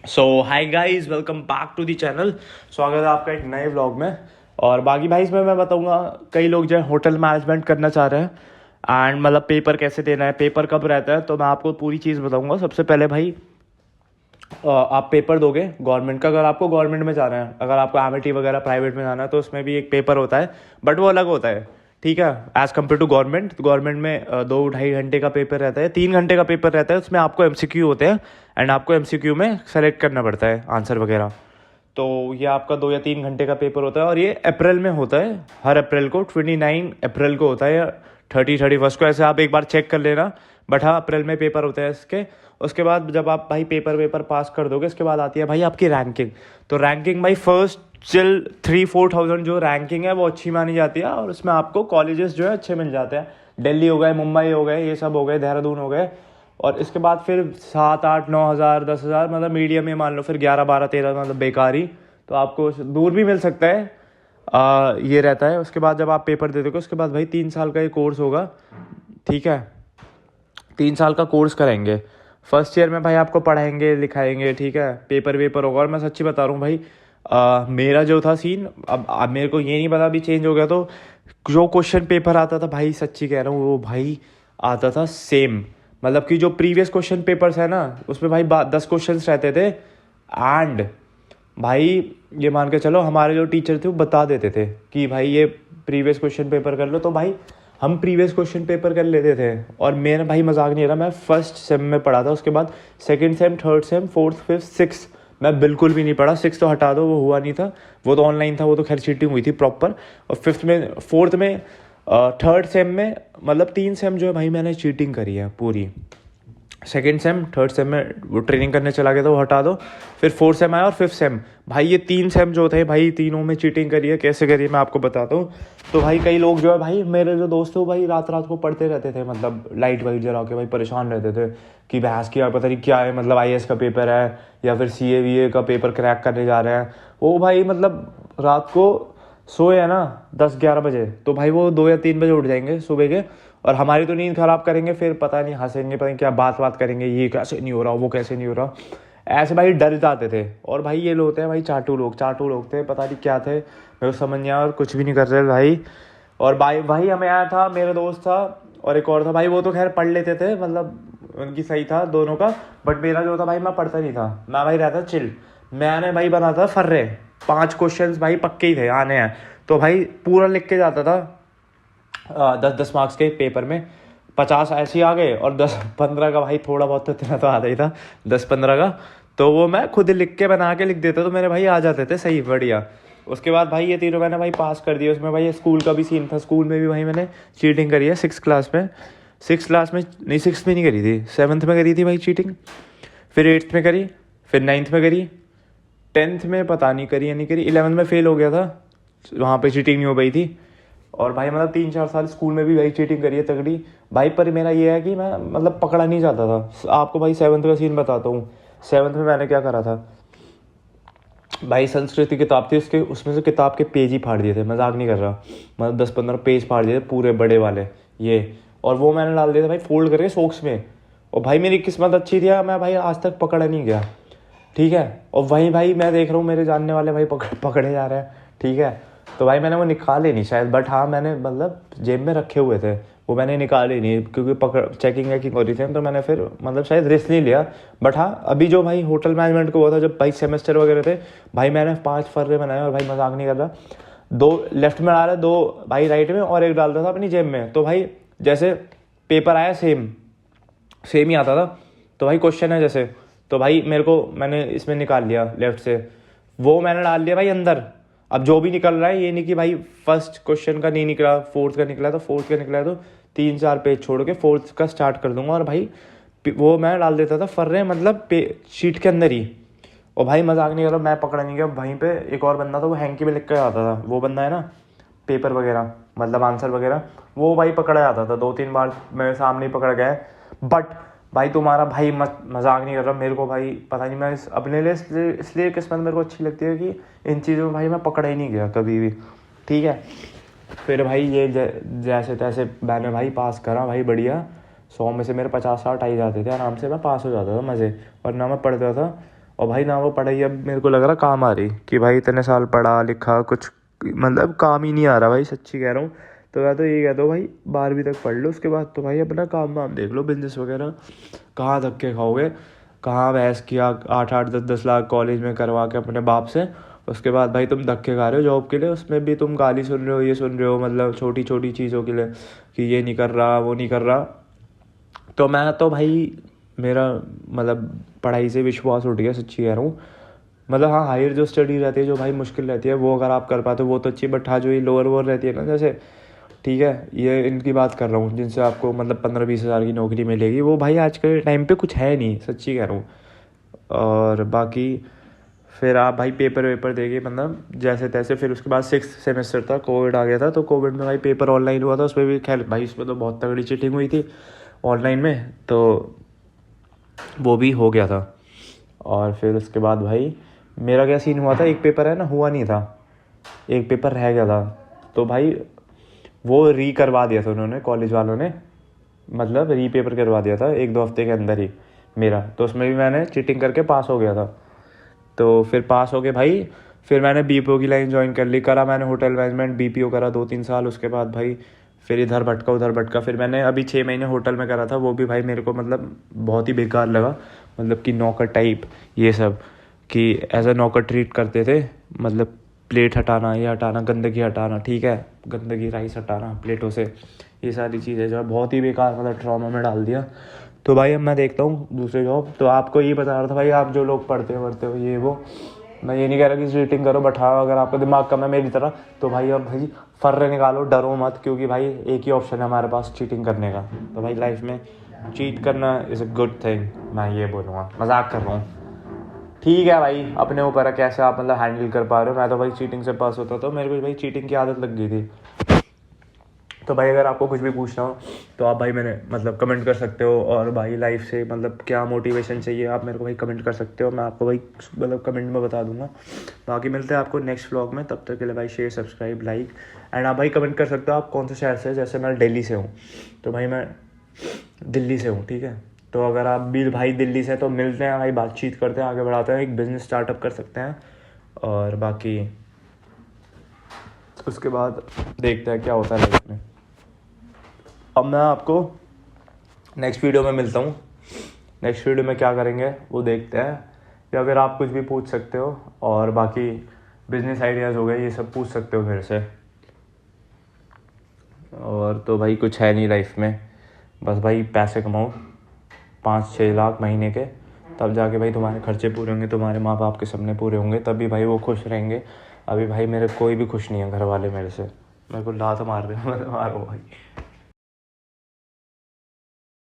So hi guys, welcome back to the channel. स्वागत है आपका एक नए व्लॉग में। और बाकी भाई इसमें मैं बताऊंगा, कई लोग जो है होटल मैनेजमेंट करना चाह रहे हैं एंड मतलब पेपर कैसे देना है, पेपर कब रहता है, तो मैं आपको पूरी चीज़ बताऊंगा। सबसे पहले भाई आप पेपर दोगे गवर्नमेंट का, अगर आपको गवर्नमेंट में जाना है। अगर आपको एमिटी वगैरह प्राइवेट में जाना है तो उसमें भी एक पेपर होता है, बट वो अलग होता है, ठीक है, as compared to government. Government में 2-2.5 घंटे का पेपर रहता है, 3 घंटे का पेपर रहता है। उसमें आपको एमसीक्यू होते हैं एंड आपको एमसीक्यू में सेलेक्ट करना पड़ता है आंसर वगैरह। तो ये आपका 2 या 3 घंटे का पेपर होता है और ये अप्रैल में होता है। हर अप्रैल को 29 अप्रैल को होता है या 30-31 को, ऐसे आप एक बार चेक कर लेना। बट हाँ, अप्रैल में पेपर होते हैं इसके। उसके बाद जब आप भाई पेपर पास कर दोगे, उसके बाद आती है भाई आपकी रैंकिंग। तो रैंकिंग भाई फर्स्ट चिल 3-4 थाउजेंड जो रैंकिंग है वो अच्छी मानी जाती है और उसमें आपको कॉलेजेस जो है अच्छे मिल जाते हैं। दिल्ली हो गए, मुंबई हो गए, ये सब हो गए, देहरादून हो गए। और इसके बाद फिर 7-8-9 हज़ार 10 हज़ार मतलब मीडियम में मान लो, फिर 11-12-13 मतलब बेकारी। तो आपको दूर भी मिल सकता है, ये रहता है। उसके बाद जब आप पेपर दे दोगे उसके बाद भाई 3 साल का ये कोर्स होगा, ठीक है। 3 साल का कोर्स कराएंगे। फर्स्ट ईयर में भाई आपको पढ़ाएंगे लिखाएंगे, ठीक है, पेपर वेपर होगा। और मैं सच्ची बता रहा हूँ भाई, मेरा जो था सीन, अब मेरे को ये नहीं पता अभी चेंज हो गया, तो जो क्वेश्चन पेपर आता था भाई, सच्ची कह रहा हूँ, वो भाई आता था सेम। मतलब कि जो प्रीवियस क्वेश्चन पेपर्स है ना, उसमें भाई 10 क्वेश्चन रहते थे। एंड भाई ये मान के चलो, हमारे जो टीचर थे वो बता देते थे कि भाई ये प्रीवियस क्वेश्चन पेपर कर लो, तो भाई हम प्रीवियस क्वेश्चन पेपर कर लेते थे। और मेरा भाई मजाक नहीं रहा, मैं फर्स्ट सेम में पढ़ा था। उसके बाद second same, third same, fourth, fifth, six मैं बिल्कुल भी नहीं पढ़ा। सिक्स तो हटा दो, वो हुआ नहीं था, वो तो ऑनलाइन था, वो तो खैर चीटिंग हुई थी प्रॉपर। और फिफ्थ में, फोर्थ में, थर्ड सेम में, मतलब 3 सेम जो है भाई मैंने चीटिंग करी है पूरी। सेकेंड सेम, थर्ड सेम में वो ट्रेनिंग करने चला गया था, वो हटा दो। फिर फोर्थ सेम आया और फिफ्थ सेम, भाई ये 3 सेम जो थे भाई, तीनों में चीटिंग करी है। कैसे करी है मैं आपको बताता हूँ। तो भाई कई लोग जो है भाई, मेरे जो दोस्त थे वो भाई रात रात को पढ़ते रहते थे, मतलब लाइट वाइट जला के भाई परेशान रहते थे कि बहस की पता नहीं क्या है, मतलब आईएएस का पेपर है या फिर सीए वीए का पेपर क्रैक करने जा रहे हैं। वो भाई मतलब रात को सोए है ना 10-11 बजे, तो भाई वो 2 या 3 बजे उठ जाएंगे सुबह के। और हमारी तो नींद खराब करेंगे, फिर पता नहीं हंसेंगे, पता नहीं क्या बात करेंगे, ये कैसे नहीं हो रहा, वो कैसे नहीं हो रहा, ऐसे भाई डर जाते थे। और भाई ये लोग थे भाई चाटू लोग थे, पता नहीं क्या थे, मेरे को समझ नहीं आया, और कुछ भी नहीं कर रहे भाई। और भाई भाई हमें आया था, मेरा दोस्त था और एक और था भाई, वो तो खैर पढ़ लेते थे, मतलब उनकी सही था दोनों का। बट मेरा जो था भाई, मैं पढ़ता नहीं था, मैं भाई रहता चिल। मैंने भाई बना था फर्रे, 5 क्वेश्चंस भाई पक्के ही थे आने हैं, तो भाई पूरा लिख के जाता था। 10-10 मार्क्स के पेपर में 50 ऐसे ही आ गए, और 10-15 का भाई थोड़ा बहुत तो इतना तो आता ही था, 10-15 का। तो वो मैं खुद लिख के बना के लिख देता, तो मेरे भाई आ जाते थे सही बढ़िया। उसके बाद भाई ये तीनों मैंने भाई पास कर दिया। उसमें भाई स्कूल का भी सीन था, स्कूल में भी भाई मैंने चीटिंग करी है 6 क्लास में। 6 क्लास में नहीं, 6 में नहीं करी थी, 7th में करी थी भाई चीटिंग। फिर 8th में करी, फिर 9th में करी, 10th में पता नहीं करी या नहीं करी, 11th में फेल हो गया था, वहाँ पे चीटिंग नहीं हो गई थी। और भाई मतलब 3-4 साल स्कूल में भी भाई चीटिंग करी है तगड़ी भाई। पर मेरा ये है कि मैं मतलब पकड़ा नहीं जाता था। आपको भाई 7th का सीन बताता हूँ। 7th में मैंने क्या करा था भाई, संस्कृत की किताब थी, उसके उसमें से किताब के पेज ही फाड़ दिए थे, मजाक नहीं कर रहा, मतलब 10-15 पेज फाड़ दिए थे पूरे बड़े वाले ये। और वो मैंने डाल दिया था भाई फोल्ड करके सॉक्स में। और भाई मेरी किस्मत अच्छी थी, मैं भाई आज तक पकड़ा नहीं गया, ठीक है। और वहीं भाई मैं देख रहा हूँ मेरे जानने वाले भाई पकड़े जा रहे हैं, ठीक है। तो भाई मैंने वो निकाले नहीं शायद, बट हाँ मैंने मतलब जेब में रखे हुए थे, वो मैंने निकाले नहीं क्योंकि पकड़ चेकिंग वैकिंग हो रही थी, तो मैंने फिर मतलब शायद रिस्क नहीं लिया। बट हाँ, अभी जो भाई होटल मैनेजमेंट को हुआ था, जब भाई सेमेस्टर वगैरह थे, भाई मैंने 5 फर्रे बनाए, और भाई मजाक नहीं कर रहा, 2 लेफ्ट में डाला, 2 भाई राइट में, और एक डालता था अपनी जेब में। तो भाई जैसे पेपर आया सेम सेम ही आता था, तो भाई क्वेश्चन है जैसे, तो भाई मेरे को मैंने इसमें निकाल लिया लेफ्ट से, वो मैंने डाल दिया भाई अंदर। अब जो भी निकल रहा है, ये नहीं कि भाई फर्स्ट क्वेश्चन का नहीं निकला, फोर्थ का निकला, तो फोर्थ का निकला तो 3-4 पेज छोड़ के फोर्थ का स्टार्ट कर दूंगा। और भाई वो मैं डाल देता था फर्रे, मतलब शीट के अंदर ही। और भाई मजाक नहीं कर रहा, मैं पकड़ा नहीं गया। वहीं पे एक और बंदा था, वो हैंकी में लिख के आता था, वो बंदा है ना पेपर वगैरह मतलब आंसर वगैरह, वो भाई पकड़ा जाता था। 2-3 बार मेरे सामने ही पकड़ गया। बट भाई तुम्हारा भाई मजाक नहीं कर रहा, मेरे को भाई पता नहीं, मैं अपने लिए इसलिए किस्मत मेरे को अच्छी लगती है कि इन चीज़ों में भाई मैं पकड़ा ही नहीं गया कभी भी, ठीक है। फिर भाई ये जैसे तैसे मैंने भाई पास करा भाई बढ़िया। 100 में से मेरे 50-60 आ ही जाते थे आराम से, मैं पास हो जाता था मज़े। और ना मैं पढ़ता था, और भाई ना वो पढ़ाई अब मेरे को लग रहा काम आ रही, कि भाई इतने साल पढ़ा लिखा कुछ मतलब काम ही नहीं आ रहा भाई, सच्ची कह रहा हूँ। तो मैं तो यही कहता हूँ भाई 12वीं तक पढ़ लो, उसके बाद तो भाई अपना काम वाम देख लो, बिजनेस वगैरह। कहाँ धक्के खाओगे, कहाँ बहस किया 8-8 10 10 लाख कॉलेज में करवा के अपने बाप से, उसके बाद भाई तुम धक्के खा रहे हो जॉब के लिए, उसमें भी तुम गाली सुन रहे हो, ये सुन रहे हो, मतलब छोटी छोटी चीज़ों के लिए कि ये नहीं कर रहा वो नहीं कर रहा। तो मैं तो भाई मेरा मतलब पढ़ाई से विश्वास उठ गया, सच्ची कह रहा हूँ। मतलब हाँ, हायर जो स्टडी रहती है जो भाई मुश्किल रहती है वो अगर आप कर पाते हो वो तो अच्छी, बट हाँ जो ये लोअर वोअर रहती है ना, जैसे ठीक है ये इनकी बात कर रहा हूँ जिनसे आपको मतलब 15-20 हज़ार की नौकरी मिलेगी, वो भाई आज के टाइम पे कुछ है नहीं, सच्ची कह रहा हूँ। और बाकी फिर आप भाई पेपर वेपर देके मतलब जैसे तैसे, फिर उसके बाद 6th सेमेस्टर था, कोविड आ गया था, तो कोविड में भाई पेपर ऑनलाइन हुआ था, उसमें भी खैर भाई उसमें तो बहुत तगड़ी चीटिंग हुई थी ऑनलाइन में, तो वो भी हो गया था। और फिर उसके बाद भाई मेरा क्या सीन हुआ था, एक पेपर है ना हुआ नहीं था, एक पेपर रह गया था, तो भाई वो री करवा दिया था उन्होंने, कॉलेज वालों ने, मतलब री पेपर करवा दिया था 1-2 हफ्ते के अंदर ही मेरा, तो उसमें भी मैंने चीटिंग करके पास हो गया था। तो फिर पास हो गए भाई, फिर मैंने बीपीओ की लाइन ज्वाइन कर ली, करा मैंने होटल मैनेजमेंट, बीपीओ करा 2-3 साल, उसके बाद भाई फिर इधर भटका उधर भटका, फिर मैंने अभी 6 महीने होटल में करा था, वो भी भाई मेरे को मतलब बहुत ही बेकार लगा, मतलब कि नौकर टाइप ये सब, कि एज अ नौकर ट्रीट करते थे, मतलब प्लेट हटाना, ये हटाना, गंदगी हटाना, ठीक है, गंदगी राइस हटाना प्लेटों से, ये सारी चीज़ें जो है बहुत ही बेकार, मतलब ट्रॉमा में डाल दिया। तो भाई अब मैं देखता हूँ दूसरे जॉब। तो आपको ये बता रहा था भाई, आप जो लोग पढ़ते हो ये वो, मैं ये नहीं कह रहा कि चीटिंग करो, बट हाँ अगर आपका दिमाग कम है मेरी तरह, तो भाई अब भाई फर्रे निकालो, डरो मत, क्योंकि भाई एक ही ऑप्शन है हमारे पास चीटिंग करने का। तो भाई लाइफ में चीट करना इज़ अ गुड थिंग, मैं ये बोलूँगा, मजाक कर रहा हूँ। ठीक है भाई, अपने ऊपर है कैसे आप मतलब हैंडल कर पा रहे हो। मैं तो भाई चीटिंग से पास होता, तो मेरे को भाई चीटिंग की आदत लग गई थी। तो भाई अगर आपको कुछ भी पूछना हो तो आप भाई मैंने मतलब कमेंट कर सकते हो, और भाई लाइफ से मतलब क्या मोटिवेशन चाहिए आप मेरे को भाई कमेंट कर सकते हो, मैं आपको भाई मतलब कमेंट में बता दूंगा। बाकी मिलते हैं आपको नेक्स्ट व्लॉग में, तब तक के लिए भाई शेयर सब्सक्राइब लाइक, एंड आप भाई कमेंट कर सकते हो आप कौन से शहर से, जैसे मैं दिल्ली से हूँ, तो भाई मैं दिल्ली से हूँ, ठीक है। तो अगर आप भी भाई दिल्ली से, तो मिलते हैं भाई, बातचीत करते हैं, आगे बढ़ाते हैं, एक बिज़नेस स्टार्टअप कर सकते हैं, और बाकी उसके बाद देखते हैं क्या होता है लाइफ में। अब मैं आपको नेक्स्ट वीडियो में मिलता हूँ, नेक्स्ट वीडियो में क्या करेंगे वो देखते हैं, या फिर आप कुछ भी पूछ सकते हो, और बाकी बिजनेस आइडियाज़ हो गए ये सब पूछ सकते हो मेरे से। और तो भाई कुछ है नहीं लाइफ में, बस भाई पैसे कमाओ 5-6 लाख महीने के, तब जाके भाई तुम्हारे खर्चे पूरे होंगे, तुम्हारे माँ बाप के सपने पूरे होंगे, तभी भाई वो खुश रहेंगे। अभी भाई मेरे कोई भी खुश नहीं है घर वाले मेरे से, मेरे को लात मार रहे हैं, मारो भाई।